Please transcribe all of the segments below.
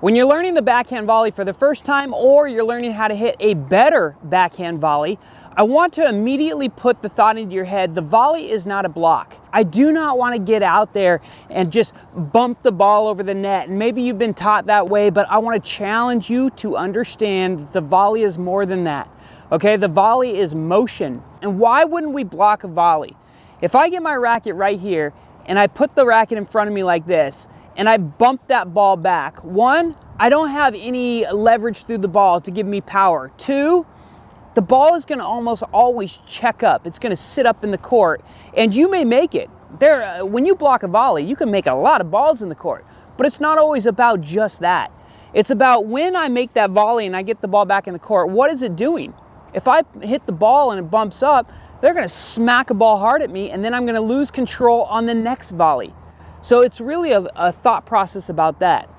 When you're learning the backhand volley for the first time, or you're learning how to hit a better backhand volley, I want to immediately put the thought into your head, the volley is not a block. I do not want to get out there and just bump the ball over the net. And maybe you've been taught that way, but I want to challenge you to understand the volley is more than that. Okay, the volley is motion. And why wouldn't we block a volley? If I get my racket right here and I put the racket in front of me like this, and I bump that ball back. One, I don't have any leverage through the ball to give me power. Two, the ball is gonna almost always check up. It's gonna sit up in the court, and you may make it. When you block a volley, you can make a lot of balls in the court, but it's not always about just that. It's about when I make that volley and I get the ball back in the court, what is it doing? If I hit the ball and it bumps up, they're gonna smack a ball hard at me, and then I'm gonna lose control on the next volley. So it's really a thought process about that.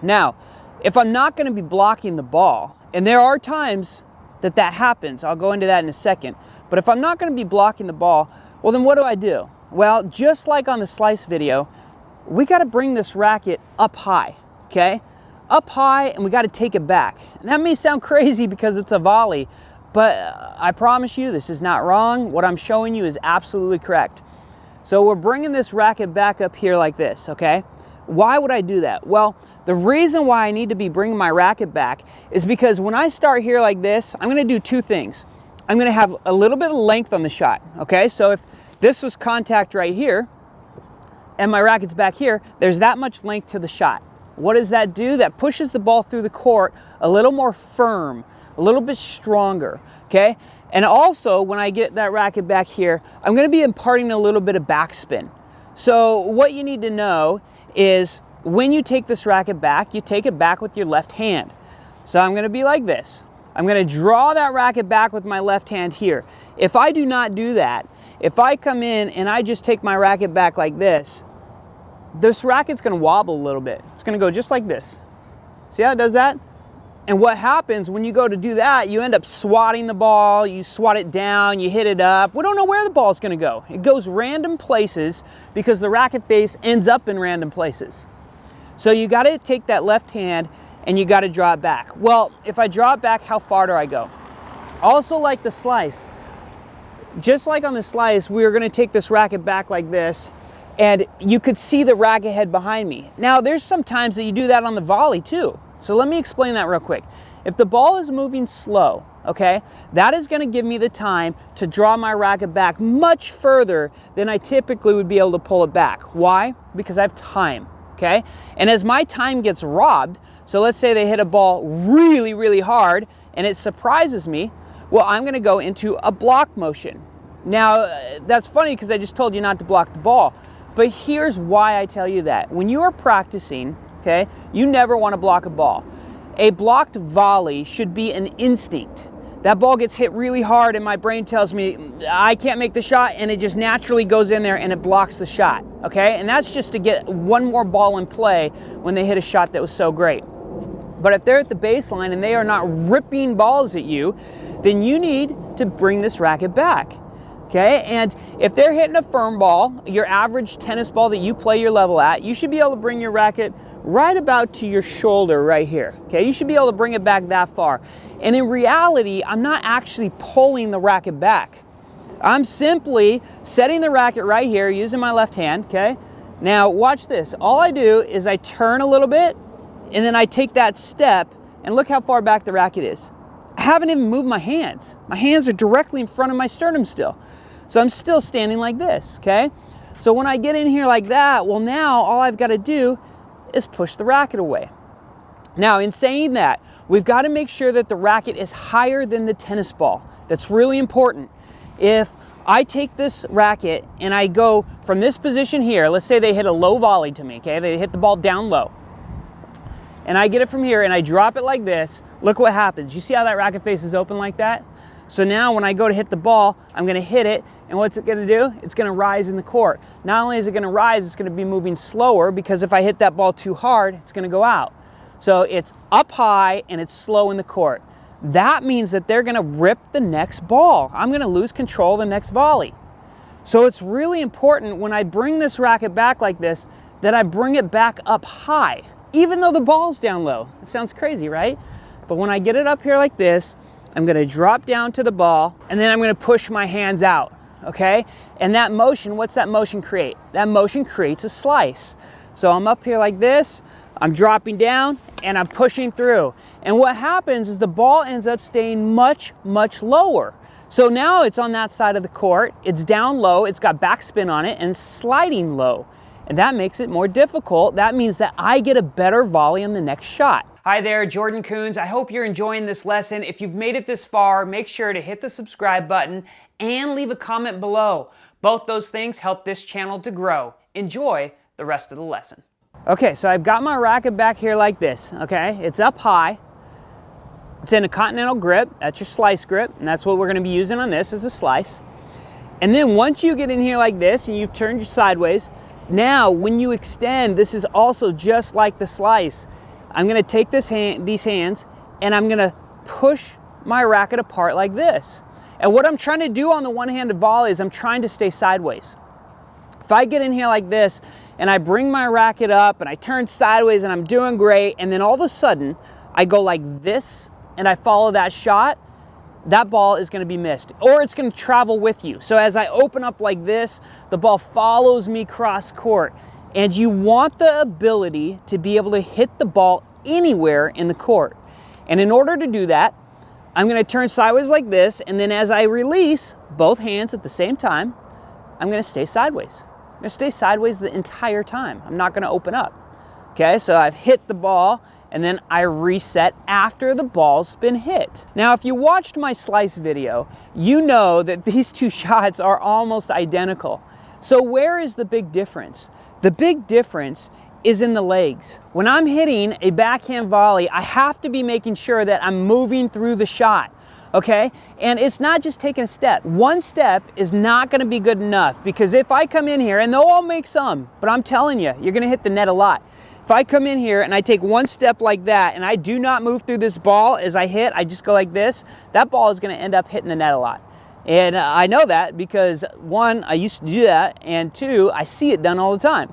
Now, if I'm not going to be blocking the ball, and there are times that happens, I'll go into that in a second, but if I'm not going to be blocking the ball, well then what do? Well, just like on the slice video, we got to bring this racket up high, okay? Up high, and we got to take it back. And that may sound crazy because it's a volley, but I promise you this is not wrong. What I'm showing you is absolutely correct. So we're bringing this racket back up here like this, okay? Why would I do that? Well, the reason why I need to be bringing my racket back is because when I start here like this, I'm gonna do two things. I'm gonna have a little bit of length on the shot, okay? So if this was contact right here and my racket's back here, there's that much length to the shot. What does that do? That pushes the ball through the court a little more firm, a little bit stronger, okay? And also, when I get that racket back here, I'm gonna be imparting a little bit of backspin. So what you need to know is when you take this racket back, you take it back with your left hand. So I'm gonna be like this. I'm gonna draw that racket back with my left hand here. If I do not do that, if I come in and I just take my racket back like this racket's gonna wobble a little bit. It's gonna go just like this. See how it does that? And what happens when you go to do that, you end up swatting the ball, you swat it down, you hit it up. We don't know where the ball's gonna go. It goes random places because the racket face ends up in random places. So you gotta take that left hand and you gotta draw it back. Well, if I draw it back, how far do I go? Also like the slice, just like on the slice, we're gonna take this racket back like this, and you could see the racket head behind me. Now, there's some times that you do that on the volley too. So let me explain that real quick. If the ball is moving slow, okay, that is gonna give me the time to draw my racket back much further than I typically would be able to pull it back. Why? Because I have time, okay? And as my time gets robbed, so let's say they hit a ball really, really hard and it surprises me, well, I'm gonna go into a block motion. Now, that's funny because I just told you not to block the ball, but here's why I tell you that. When you are practicing, okay, you never want to block a ball. A blocked volley should be an instinct. That ball gets hit really hard and my brain tells me I can't make the shot, and it just naturally goes in there and it blocks the shot, okay? And that's just to get one more ball in play when they hit a shot that was so great. But if they're at the baseline and they are not ripping balls at you, then you need to bring this racket back, okay? And if they're hitting a firm ball, your average tennis ball that you play your level at, you should be able to bring your racket right about to your shoulder right here, okay? You should be able to bring it back that far. And in reality, I'm not actually pulling the racket back. I'm simply setting the racket right here using my left hand, okay? Now watch this. All I do is I turn a little bit and then I take that step, and look how far back the racket is. I haven't even moved my hands. My hands are directly in front of my sternum still. So I'm still standing like this, okay? So when I get in here like that, well now all I've got to do is push the racket away. Now, in saying that, we've got to make sure that the racket is higher than the tennis ball. That's really important. If I take this racket and I go from this position here, let's say they hit a low volley to me, okay? They hit the ball down low. And I get it from here and I drop it like this, look what happens. You see how that racket face is open like that? So now when I go to hit the ball, I'm gonna hit it, and what's it gonna do? It's gonna rise in the court. Not only is it gonna rise, it's gonna be moving slower, because if I hit that ball too hard, it's gonna go out. So it's up high and it's slow in the court. That means that they're gonna rip the next ball. I'm gonna lose control of the next volley. So it's really important when I bring this racket back like this, that I bring it back up high, even though the ball's down low. It sounds crazy, right? But when I get it up here like this, I'm gonna drop down to the ball, and then I'm gonna push my hands out, okay? And that motion, what's that motion create? That motion creates a slice. So I'm up here like this, I'm dropping down, and I'm pushing through. And what happens is the ball ends up staying much, much lower. So now it's on that side of the court, it's down low, it's got backspin on it, and it's sliding low. And that makes it more difficult. That means that I get a better volley on the next shot. Hi there, Jordan Coons. I hope you're enjoying this lesson. If you've made it this far, make sure to hit the subscribe button and leave a comment below. Both those things help this channel to grow. Enjoy the rest of the lesson. Okay, so I've got my racket back here like this, okay? It's up high. It's in a continental grip. That's your slice grip, and that's what we're gonna be using on this as a slice. And then once you get in here like this and you've turned you sideways, now when you extend, this is also just like the slice. I'm gonna take these hands and I'm gonna push my racket apart like this. And what I'm trying to do on the one-handed volley is I'm trying to stay sideways. If I get in here like this and I bring my racket up and I turn sideways and I'm doing great, and then all of a sudden I go like this and I follow that shot, that ball is gonna be missed, or it's gonna travel with you. So as I open up like this, the ball follows me cross court. And you want the ability to be able to hit the ball anywhere in the court. And in order to do that, I'm gonna turn sideways like this, and then as I release both hands at the same time, I'm gonna stay sideways. I'm gonna stay sideways the entire time. I'm not gonna open up. Okay, so I've hit the ball, and then I reset after the ball's been hit. Now, if you watched my slice video, you know that these two shots are almost identical. So where is the big difference? The big difference is in the legs. When I'm hitting a backhand volley, I have to be making sure that I'm moving through the shot, okay? And it's not just taking a step. One step is not gonna be good enough, because if I come in here, and they'll all make some, but I'm telling you, you're gonna hit the net a lot. If I come in here and I take one step like that and I do not move through this ball as I hit, I just go like this, that ball is gonna end up hitting the net a lot. And I know that because one, I used to do that, and two, I see it done all the time.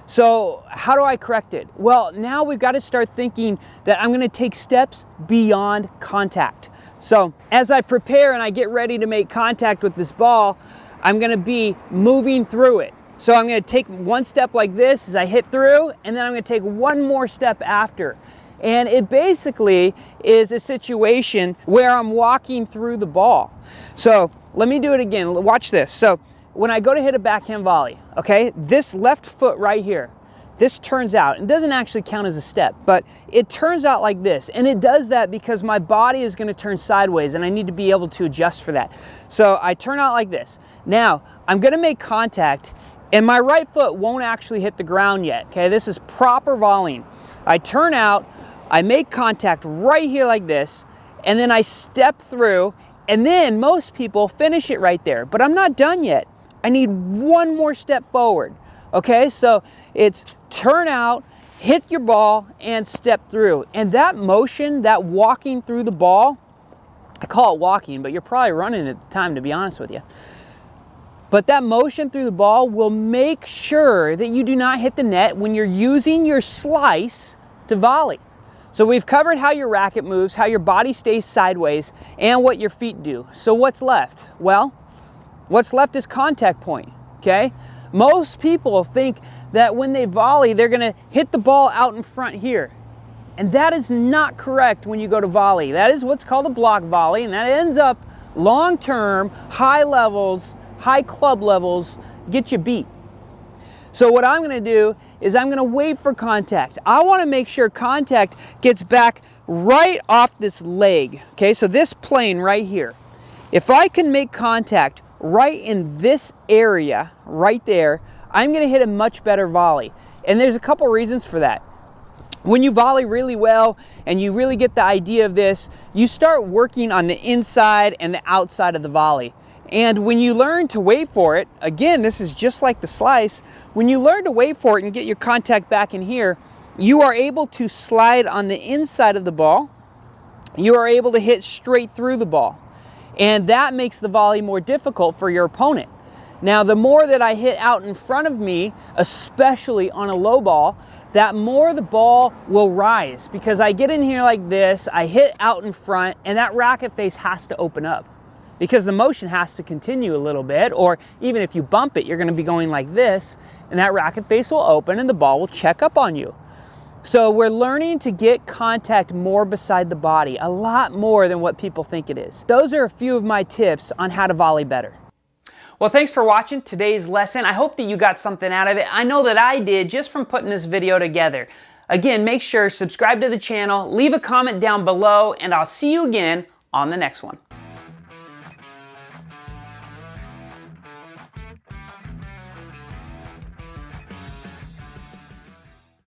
So how do I correct it? Well, now we've got to start thinking that I'm gonna take steps beyond contact. So as I prepare and I get ready to make contact with this ball, I'm gonna be moving through it. So I'm gonna take one step like this as I hit through, and then I'm gonna take one more step after. And it basically is a situation where I'm walking through the ball. So let me do it again. Watch this. So when I go to hit a backhand volley, okay, this left foot right here, this turns out, it doesn't actually count as a step, but it turns out like this. And it does that because my body is gonna turn sideways and I need to be able to adjust for that. So I turn out like this. Now, I'm gonna make contact and my right foot won't actually hit the ground yet, okay? This is proper volleying. I turn out, I make contact right here like this, and then I step through, and then most people finish it right there, but I'm not done yet. I need one more step forward, okay? So it's turn out, hit your ball, and step through. And that motion, that walking through the ball, I call it walking, but you're probably running at the time, to be honest with you. But that motion through the ball will make sure that you do not hit the net when you're using your slice to volley. So we've covered how your racket moves, how your body stays sideways, and what your feet do. So what's left? Well, what's left is contact point, okay? Most people think that when they volley, they're gonna hit the ball out in front here. And that is not correct when you go to volley. That is what's called a block volley, and that ends up long-term, high levels, high club levels, get you beat. So what I'm gonna do is I'm gonna wait for contact. I wanna make sure contact gets back right off this leg, okay? So this plane right here. If I can make contact right in this area, right there, I'm gonna hit a much better volley. And there's a couple reasons for that. When you volley really well and you really get the idea of this, you start working on the inside and the outside of the volley. And when you learn to wait for it, again, this is just like the slice, when you learn to wait for it and get your contact back in here, you are able to slide on the inside of the ball. You are able to hit straight through the ball. And that makes the volley more difficult for your opponent. Now, the more that I hit out in front of me, especially on a low ball, that more the ball will rise, because I get in here like this, I hit out in front, and that racket face has to open up because the motion has to continue a little bit, or even if you bump it, you're going to be going like this, and that racket face will open and the ball will check up on you. So we're learning to get contact more beside the body, a lot more than what people think it is. Those are a few of my tips on how to volley better. Well, thanks for watching today's lesson. I hope that you got something out of it. I know that I did just from putting this video together. Again, make sure subscribe to the channel, leave a comment down below, and I'll see you again on the next one.